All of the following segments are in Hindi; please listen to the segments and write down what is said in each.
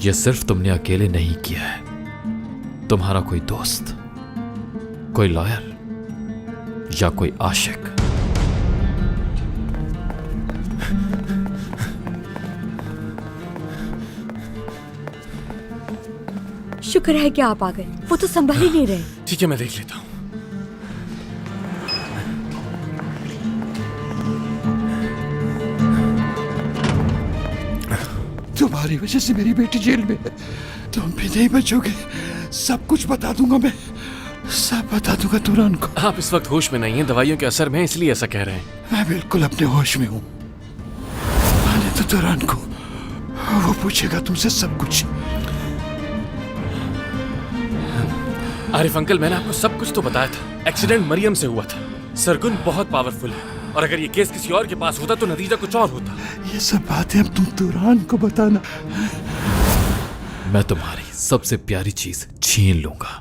ये सिर्फ तुमने अकेले नहीं किया है, तुम्हारा कोई दोस्त, कोई लॉयर या कोई आशिक। शुक्र है कि आप आ गए, वो तो संभल ही नहीं रहे। ठीक है, मैं देख लेता हूँ। तुम्हारी वजह से मेरी बेटी जेल में है, तुम भी नहीं बचोगे। सब कुछ बता दूंगा मैं, सब बता दूंगा तुरान को। आप इस वक्त होश में नहीं हैं, दवाइयों के असर में, इसलिए ऐसा कह रहे हैं। मैं बिल्कुल अपने होश में हूँ। आने तो तुरान को, वो पूछेगा तुमसे सब कुछ। आरिफ अंकल, मैंने आपको सब कुछ तो बताया था। एक्सीडेंट मरियम से हुआ था। सरगुन बहुत पावरफुल है, और अगर ये केस किसी और के पास होता तो नतीजा कुछ और होता। ये सब बातें अब तुम तुरान को बताना। मैं तुम्हारी सबसे प्यारी चीज छीन लूंगा।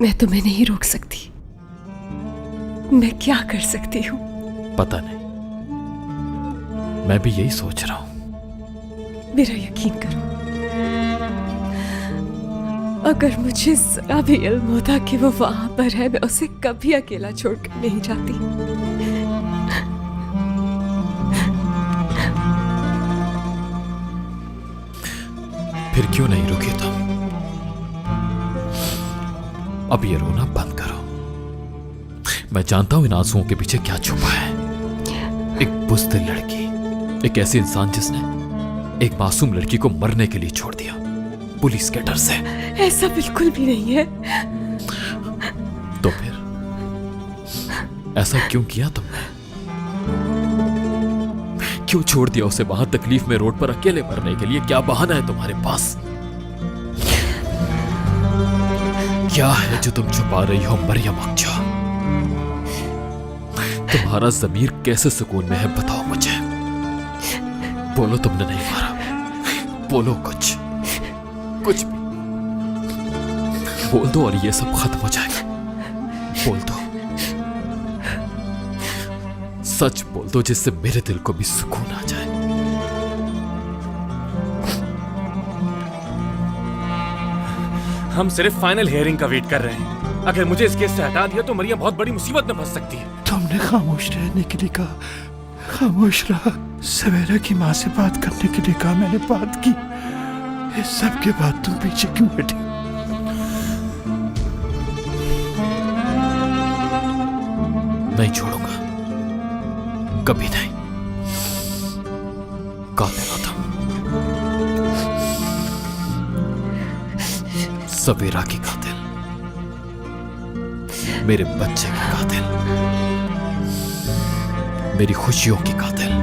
मैं तुम्हें नहीं रोक सकती। मैं क्या कर सकती हूँ? पता नहीं, मैं भी यही सोच रहा हूं। मेरा यकीन करो, अगर मुझे जरा भी इल्म होता कि वो वहां पर है, मैं उसे कभी अकेला छोड़कर नहीं जाती। फिर क्यों नहीं रुके तुम? अब ये रोना बंद करो। मैं जानता हूं इन आंसुओं के पीछे क्या छुपा है। एक बुज़दिल लड़की, एक ऐसी इंसान जिसने एक मासूम लड़की को मरने के लिए छोड़ दिया पुलिस के डर से। ऐसा बिल्कुल भी नहीं है। तो फिर ऐसा क्यों किया तुमने? क्यों छोड़ दिया उसे वहां तकलीफ में रोड पर अकेले मरने के लिए? क्या बहाना है तुम्हारे पास? क्या है जो तुम छुपा रही हो मरियम अक्जा? तुम्हारा ज़मीर कैसे सुकून में है, बताओ मुझे। बोलो तुमने नहीं मारा, बोलो कुछ भी बोल दो और ये सब खत्म हो जाएगा। बोल दो, सच बोल दो, जिससे मेरे दिल को भी सुकून आ जाए। हम सिर्फ फाइनल हियरिंग का वेट कर रहे हैं। अगर मुझे इस केस से हटा दिया तो मरियम बहुत बड़ी मुसीबत में फंस सकती है। तुमने खामोश रहने के लिए कहा, खामोश रहा। सवेरा की माँ से बात करने के लिए कहा, मैंने बात की। इस सब के बाद तुम पीछे क्यों हटे? नहीं छोड़ूंगा, कभी नहीं। कातिल हो तुम, सवेरा की कातिल, मेरे बच्चे की कातिल, मेरी खुशियों की कातिल।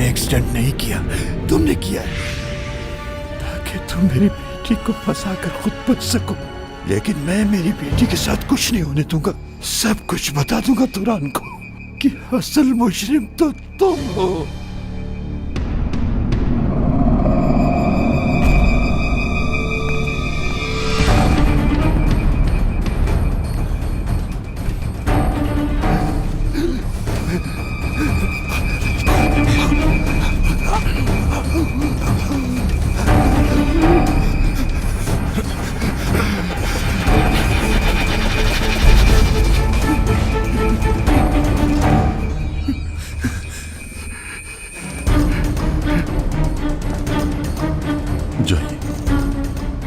एक्सीडेंट नहीं किया, तुमने किया है, ताकि तुम मेरी बेटी को फंसाकर खुद बच सको। लेकिन मैं मेरी बेटी के साथ कुछ नहीं होने दूंगा। सब कुछ बता दूंगा तुरान को कि असल मुजरिम तो तुम हो।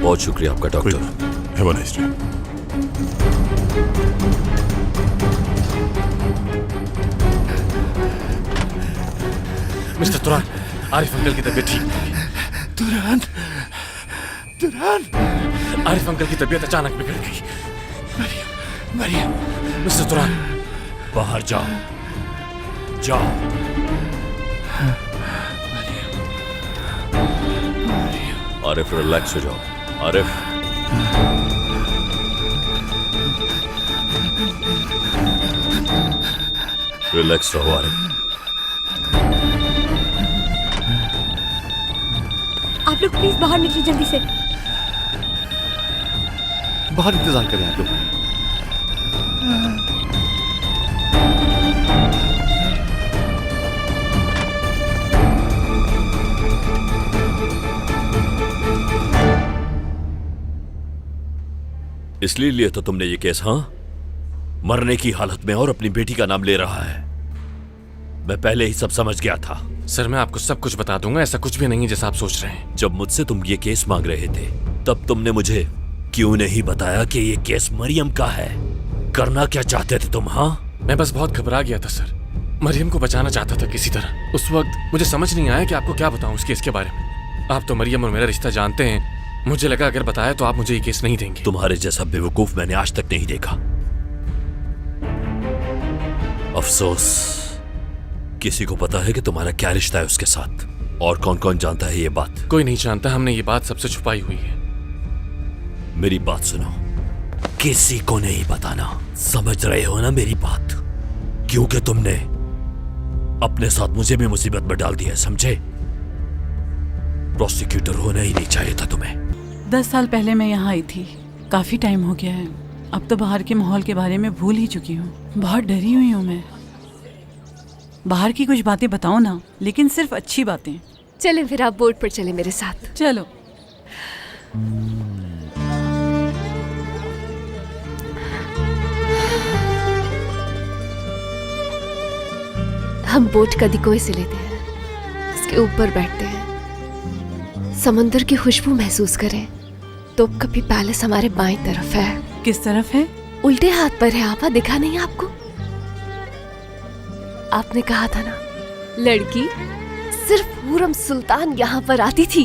बहुत शुक्रिया आपका doctor. Have a nice day. Mister तुरान, Arif uncle की तबीयत ठीक नहीं है। तुरान, आरिफ अंकल की तबीयत अचानक बिगड़ गई। मरियम, मिस्टर तुरान, बाहर जाओ, जाओ। आरिफ रिलैक्स हो जाओ। आरिफ, रिलैक्स रहो आरिफ। आप लोग प्लीज बाहर निकलिए जल्दी से। बाहर इंतजार करें आप लोग। इसलिए लिया तो तुमने ये केस? हाँ, मरने की हालत में और अपनी बेटी का नाम ले रहा है। मैं पहले ही सब समझ गया था। सर मैं आपको सब कुछ बता दूंगा, ऐसा कुछ भी नहीं है जैसा आप सोच रहे हैं। जब मुझसे तुम ये केस मांग रहे थे तब तुमने मुझे क्यों नहीं बताया कि ये केस मरियम का है? करना क्या चाहते थे तुम? हाँ, मैं बस बहुत घबरा गया था सर, मरियम को बचाना चाहता था किसी तरह। उस वक्त मुझे समझ नहीं आया कि आपको क्या बताऊं इस केस के बारे में। आप तो मरियम और मेरा रिश्ता जानते हैं, मुझे लगा अगर बताया तो आप मुझे ये केस नहीं देंगे। तुम्हारे जैसा बेवकूफ मैंने आज तक नहीं देखा। अफसोस, किसी को पता है कि तुम्हारा क्या रिश्ता है उसके साथ? और कौन कौन जानता है ये बात? कोई नहीं जानता, हमने ये बात सबसे छुपाई हुई है। मेरी बात सुनो, किसी को नहीं बताना, समझ रहे हो ना मेरी बात? क्योंकि तुमने अपने साथ मुझे भी मुसीबत में डाल दिया, समझे? प्रोसिक्यूटर होना ही नहीं चाहिए था तुम्हें। 10 साल पहले मैं यहाँ आई थी, काफी टाइम हो गया है। अब तो बाहर के माहौल के बारे में भूल ही चुकी हूँ। बहुत डरी हुई हूँ मैं। बाहर की कुछ बातें बताओ ना, लेकिन सिर्फ अच्छी बातें। चलें फिर, आप बोट पर चलें मेरे साथ। चलो। हम बोट कदीकोय से लेते हैं, उसके ऊपर बैठते हैं, समंदर की खुशबू महसूस करें। तो कभी पैलेस हमारे बाईं तरफ है। किस तरफ है? उल्टे हाथ पर है। आपा दिखा नहीं आपको? आपने कहा था ना, लड़की सिर्फ हुरम सुल्तान यहाँ पर आती थी।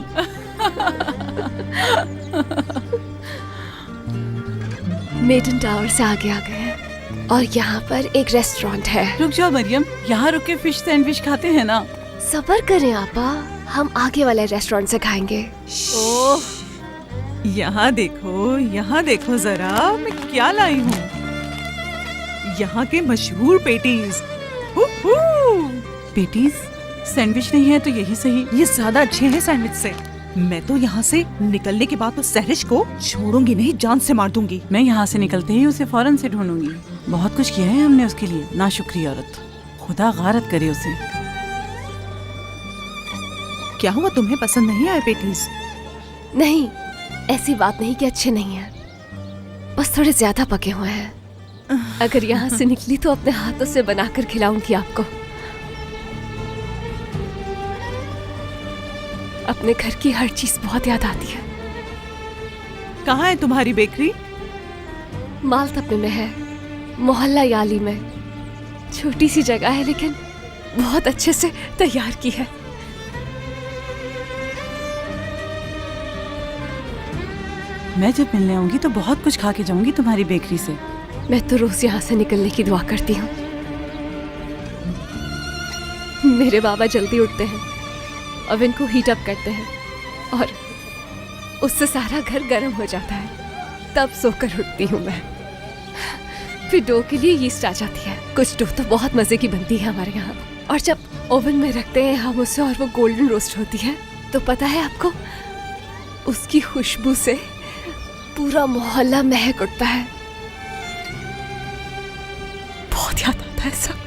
मेडन टावर से आगे आ गए हैं और यहाँ पर एक रेस्टोरेंट है। रुक जाओ मरियम, यहाँ रुक के फिश सैंडविच खाते हैं ना? सब्र करें आपा, हम आगे वाले रेस्टोरेंट से खाएंगे। ओह, यहाँ देखो जरा, मैं क्या लाई हूँ। यहाँ के मशहूर पेटीज। पेटीज? सैंडविच नहीं है तो यही सही। ये ज्यादा अच्छे हैं सैंडविच से। मैं तो यहाँ से निकलने के बाद उस सहरिश को छोड़ूंगी नहीं, जान से मार दूंगी। मैं यहाँ से निकलते ही उसे फौरन से ढूंढूंगी। बहुत कुछ किया है हमने उसके लिए, नाशुक्री औरत। खुदा गारत करे उसे। क्या हुआ, तुम्हें पसंद नहीं आए पेटीज? नहीं, ऐसी बात नहीं कि अच्छे नहीं हैं, बस थोड़े ज्यादा पके हुए हैं। अगर यहाँ से निकली तो अपने हाथों से बनाकर खिलाऊंगी आपको। अपने घर की हर चीज बहुत याद आती है। कहाँ है तुम्हारी बेकरी? मालतपे में है, मोहल्ला याली में। छोटी सी जगह है लेकिन बहुत अच्छे से तैयार की है। मैं जब मिलने आऊंगी तो बहुत कुछ खा के जाऊंगी तुम्हारी बेकरी से। मैं तो रोज यहाँ से निकलने की दुआ करती हूँ। मेरे बाबा जल्दी उठते हैं, ओवन को हीट अप करते हैं और उससे सारा घर गर्म हो जाता है। तब सोकर उठती हूँ मैं। फिर डो के लिए यीस्ट आ जाती है। कुछ डो तो बहुत मजे की बनती है हमारे यहाँ। और जब ओवन में रखते हैं हम उसे और वो गोल्डन रोस्ट होती है, तो पता है आपको, उसकी खुशबू से पूरा मोहल्ला महक उठता है। बहुत याद आता है सब।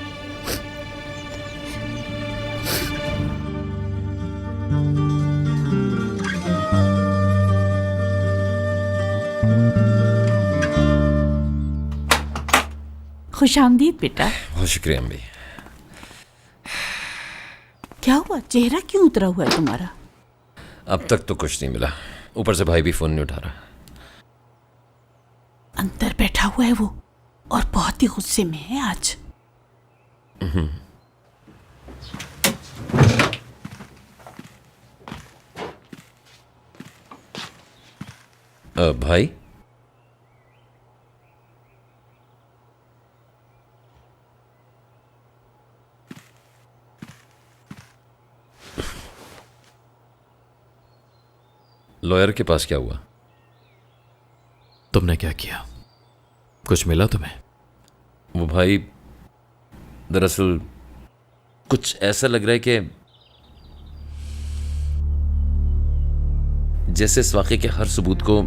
खुशामदीद बेटा। बहुत शुक्रिया अम्मी। क्या हुआ, चेहरा क्यों उतरा हुआ है तुम्हारा? अब तक तो कुछ नहीं मिला, ऊपर से भाई भी फोन नहीं उठा रहा। अंदर बैठा हुआ है वो, और बहुत ही गुस्से में है आज। भाई लॉयर के पास क्या हुआ? तुमने क्या किया? कुछ मिला तुम्हें? वो भाई, दरअसल कुछ ऐसा लग रहा है कि जैसे इस वाक़े के हर सबूत को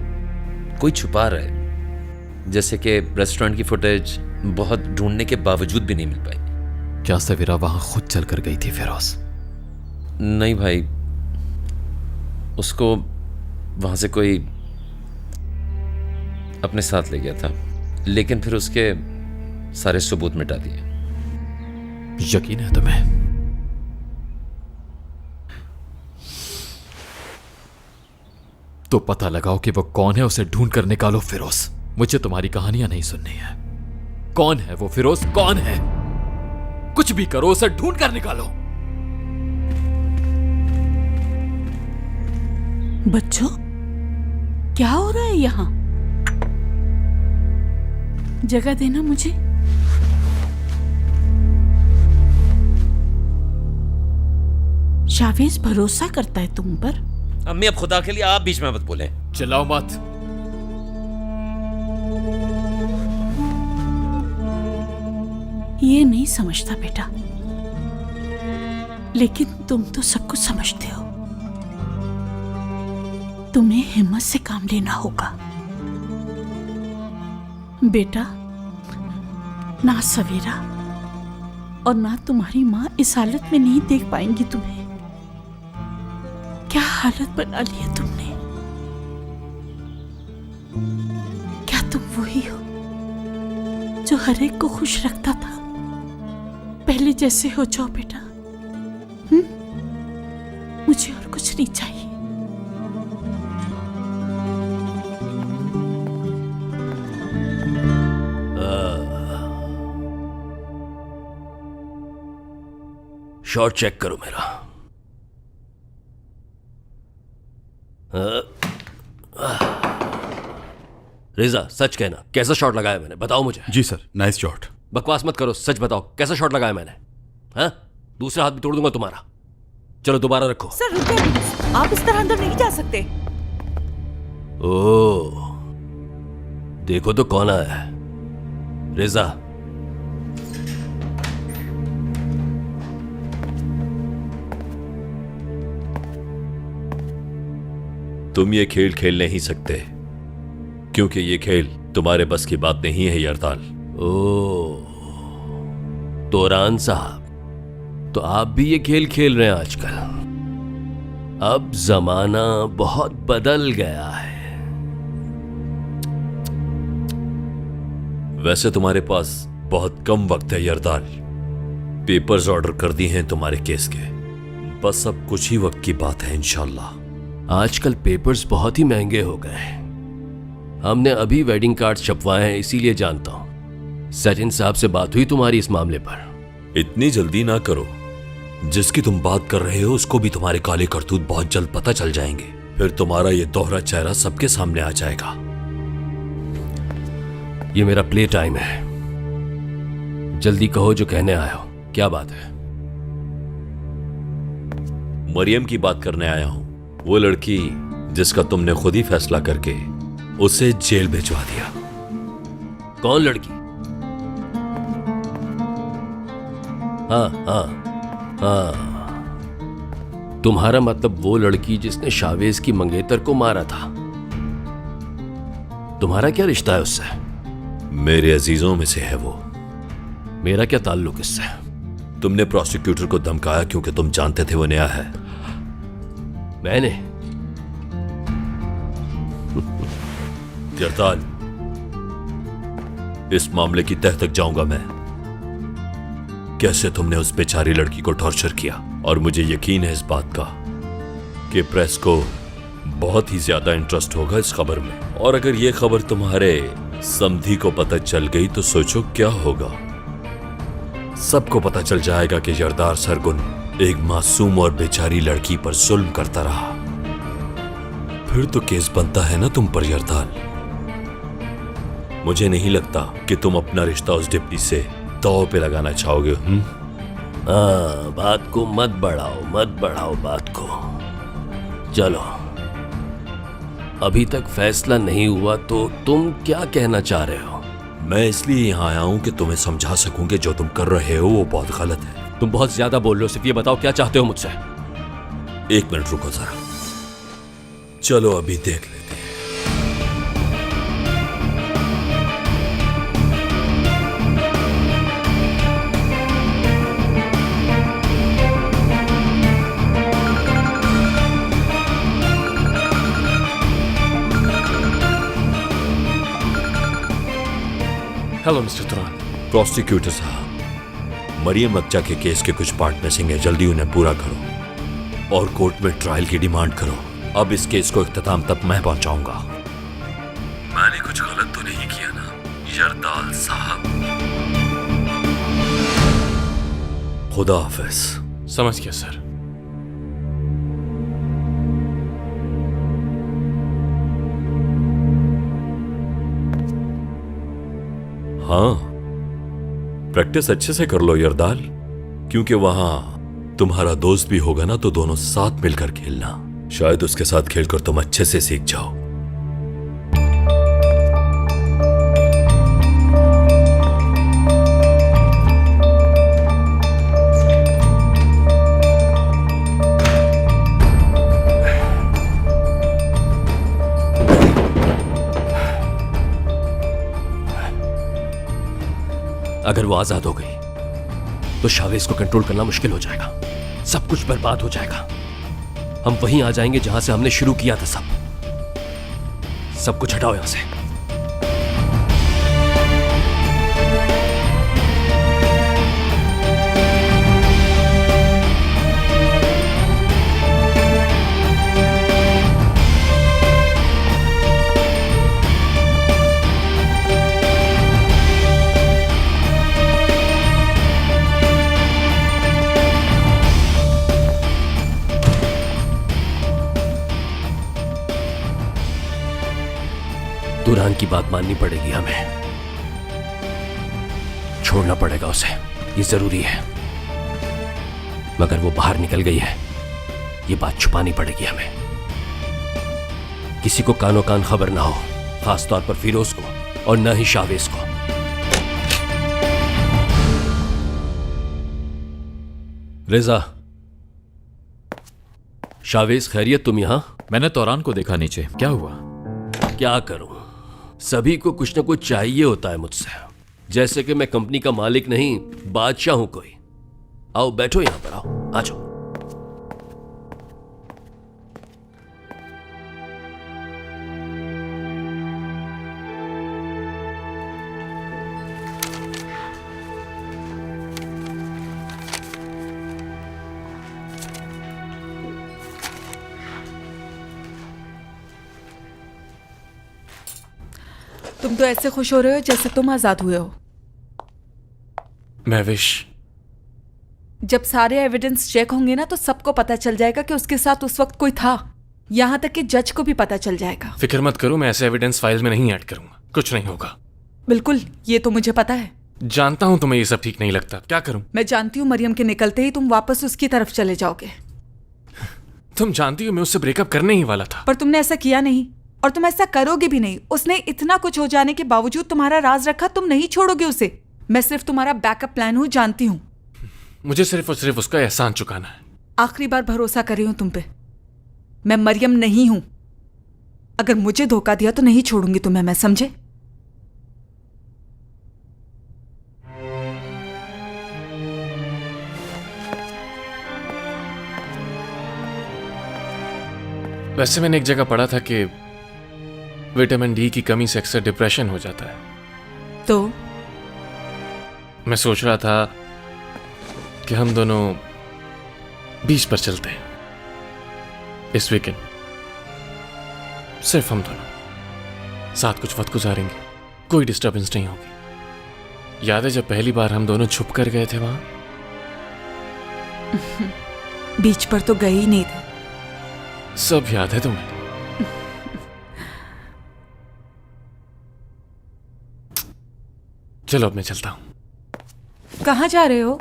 कोई छुपा रहा है, जैसे कि रेस्टोरेंट की फुटेज बहुत ढूंढने के बावजूद भी नहीं मिल पाई। क्या सवेरा वहां खुद चल कर गई थी फिरोज? नहीं भाई, उसको वहां से कोई अपने साथ ले गया था, लेकिन फिर उसके सारे सबूत मिटा दिए। यकीन है तुम्हें? तो पता लगाओ कि वो कौन है, उसे ढूंढ कर निकालो फिरोज। मुझे तुम्हारी कहानियां नहीं सुननी है। कौन है वो फिरोज? कौन है? कुछ भी करो, उसे ढूंढ कर निकालो। बच्चों, क्या हो रहा है यहाँ? जगह देना मुझे। शावेज भरोसा करता है तुम पर। अम्मी, अब खुदा के लिए आप बीच में मत बोले। चिल्लाओ मत। ये नहीं समझता बेटा, लेकिन तुम तो सब कुछ समझते हो। तुम्हें हिम्मत से काम लेना होगा बेटा। ना सवेरा और ना तुम्हारी माँ इस हालत में नहीं देख पाएंगी तुम्हें। क्या हालत बना ली है तुमने? क्या तुम वही हो जो हर एक को खुश रखता था? पहले जैसे हो जाओ बेटा। मुझे और कुछ नहीं चाहिए। शॉट चेक करो मेरा। रेजा, सच कहना, कैसा शॉट लगाया मैंने? बताओ मुझे। जी सर, नाइस शॉट। बकवास मत करो, सच बताओ, कैसा शॉट लगाया मैंने? हाँ, दूसरा हाथ भी तोड़ दूंगा तुम्हारा। चलो दोबारा रखो। सर रुकिए, आप इस तरह अंदर नहीं जा सकते। ओ, देखो तो कौन आया है। रेजा, तुम ये खेल खेल नहीं सकते, क्योंकि ये खेल तुम्हारे बस की बात नहीं है यरदाल। ओ, तोरान साहब, तो आप भी ये खेल खेल रहे हैं आजकल। अब जमाना बहुत बदल गया है। वैसे तुम्हारे पास बहुत कम वक्त है यरदाल। पेपर्स ऑर्डर कर दिए हैं तुम्हारे केस के, बस अब कुछ ही वक्त की बात है इंशाल्लाह। आजकल पेपर्स बहुत ही महंगे हो गए हैं। हमने अभी वेडिंग कार्ड छपवाए हैं, इसीलिए जानता हूं। सचिन साहब से बात हुई तुम्हारी इस मामले पर? इतनी जल्दी ना करो। जिसकी तुम बात कर रहे हो उसको भी तुम्हारे काले करतूत बहुत जल्द पता चल जाएंगे। फिर तुम्हारा ये दोहरा चेहरा सबके सामने आ जाएगा। ये मेरा प्ले टाइम है, जल्दी कहो जो कहने आए हो। क्या बात है? मरियम की बात करने आया हूं। वो लड़की जिसका तुमने खुद ही फैसला करके उसे जेल भिजवा दिया। कौन लड़की? हाँ हाँ हाँ, तुम्हारा मतलब वो लड़की जिसने शावेज की मंगेतर को मारा था। तुम्हारा क्या रिश्ता है उससे? मेरे अजीजों में से है वो। मेरा क्या ताल्लुक इससे? तुमने प्रोसिक्यूटर को धमकाया क्योंकि तुम जानते थे वो नया है। मैंने? यरदाल, इस मामले की तह तक जाऊंगा मैं। कैसे तुमने उस बेचारी लड़की को टॉर्चर किया, और मुझे यकीन है इस बात का कि प्रेस को बहुत ही ज्यादा इंटरेस्ट होगा इस खबर में। और अगर यह खबर तुम्हारे समधी को पता चल गई तो सोचो क्या होगा। सबको पता चल जाएगा कि यरदार सरगुन एक मासूम और बेचारी लड़की पर जुल्म करता रहा। फिर तो केस बनता है ना तुम पर यरदाल। मुझे नहीं लगता कि तुम अपना रिश्ता उस डिप्टी से दांव पे लगाना चाहोगे। हाँ, बात को मत बढ़ाओ बात को। चलो, अभी तक फैसला नहीं हुआ तो तुम क्या कहना चाह रहे हो? मैं इसलिए यहाँ आया हूँ कि तुम्हें समझा सकूं कि जो तुम कर रहे हो वो बहुत गलत है। तुम बहुत ज्यादा बोल रहे हो, सिर्फ ये बताओ क्या चाहते हो मुझसे? 1 मिनट रुको जरा, चलो अभी देख लेते हैं। Hello mister तुरान। प्रोसिक्यूटर साहब, मरियम अक्चा के केस के कुछ पार्ट मिसिंग है, जल्दी उन्हें पूरा करो और कोर्ट में ट्रायल की डिमांड करो। अब इस केस को इख्तिताम तक मैं पहुंचाऊंगा। मैंने कुछ गलत तो नहीं किया ना यरदाल साहब? खुदा हाफिज। समझ गया सर। हाँ, प्रैक्टिस अच्छे से कर लो यरदाल, क्योंकि वहां तुम्हारा दोस्त भी होगा ना, तो दोनों साथ मिलकर खेलना। शायद उसके साथ खेलकर तुम अच्छे से सीख जाओ। अगर वो आजाद हो गई तो शावेज को कंट्रोल करना मुश्किल हो जाएगा, सब कुछ बर्बाद हो जाएगा। हम वहीं आ जाएंगे जहां से हमने शुरू किया था। सब कुछ हटाओ यहां से। तुरान की बात माननी पड़ेगी, हमें छोड़ना पड़ेगा उसे, ये जरूरी है। मगर वो बाहर निकल गई है, ये बात छुपानी पड़ेगी हमें। किसी को कानो कान खबर ना हो, खास तौर पर फिरोज को और न ही शावेज को। रेजा, शावेज खैरियत, तुम यहां? मैंने तौरान को देखा नीचे, क्या हुआ? क्या करूं, सभी को कुछ ना कुछ चाहिए होता है मुझसे। जैसे कि मैं कंपनी का मालिक नहीं, बादशाह हूं कोई। आओ बैठो, यहां पर आओ, आ जाओ। तुम तो ऐसे खुश हो रहे हो जैसे तुम आजाद हुए हो। मैं विश। जब सारे एविडेंस चेक होंगे ना तो सबको पता चल जाएगा कि उसके साथ उस वक्त कोई था। यहां तक कि जज को भी पता चल जाएगा। फिक्र मत करो, मैं ऐसे एविडेंस फाइल में नहीं ऐड करूंगा, कुछ नहीं होगा। बिल्कुल, ये तो मुझे पता है। जानता हूं तुम्हें ये सब ठीक नहीं लगता, क्या करूं? मैं जानती हूँ मरियम के निकलते ही तुम वापस उसकी तरफ चले जाओगे। तुम जानती हो मैं उससे ब्रेकअप करने ही वाला था। पर तुमने ऐसा किया नहीं और तुम ऐसा करोगे भी नहीं। उसने इतना कुछ हो जाने के बावजूद तुम्हारा राज रखा, तुम नहीं छोड़ोगे उसे। मैं सिर्फ तुम्हारा बैकअप प्लान हूं, जानती हूं। मुझे सिर्फ और सिर्फ उसका एहसान चुकाना है। आखिरी बार भरोसा कर रही हूं तुम पे। मैं मरियम नहीं हूं। अगर मुझे धोखा दिया तो नहीं छोड़ूंगी तुम्हें मैं, समझे? वैसे मैंने एक जगह पढ़ा था कि विटामिन डी की कमी से अक्सर डिप्रेशन हो जाता है। तो मैं सोच रहा था कि हम दोनों बीच पर चलते हैं इस वीकेंड। सिर्फ हम दोनों साथ कुछ वक्त गुजारेंगे, कोई डिस्टर्बेंस नहीं होगी। याद है जब पहली बार हम दोनों छुप कर गए थे वहां? बीच पर तो गए ही नहीं थे। सब याद है तुम्हें? चलो अब मैं चलता हूँ। कहाँ जा रहे हो?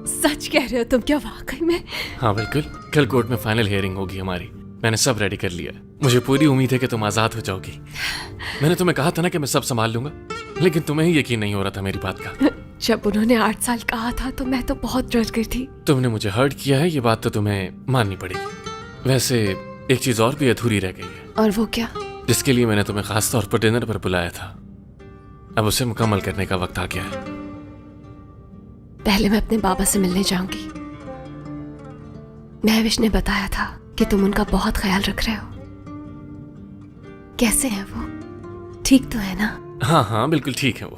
सच कह रहे हो तुम? क्या वाकई में? हाँ बिल्कुल, कल कोर्ट में फाइनल हियरिंग होगी हमारी। मैंने सब रेडी कर लिया। मुझे पूरी उम्मीद है कि तुम आजाद हो जाओगी। मैंने तुम्हें कहा था ना कि मैं सब संभाल लूंगा, लेकिन तुम्हें ही यकीन नहीं हो रहा था मेरी बात का। जब उन्होंने 8 साल कहा था तो मैं तो बहुत डर गई थी। तुमने मुझे हर्ट किया है, ये बात तो तुम्हें माननी पड़ेगी। वैसे एक चीज और भी अधूरी रह गई है। और वो क्या? जिसके लिए मैंने तुम्हें खास तौर पर डिनर पर बुलाया था, अब उसे मुकम्मल करने का वक्त आ गया है। पहले मैं अपने बाबा से मिलने जाऊंगी। महविश ने बताया था कि तुम उनका बहुत ख्याल रख रहे हो। कैसे हैं वो? ठीक तो है ना? हाँ हाँ बिल्कुल ठीक है वो।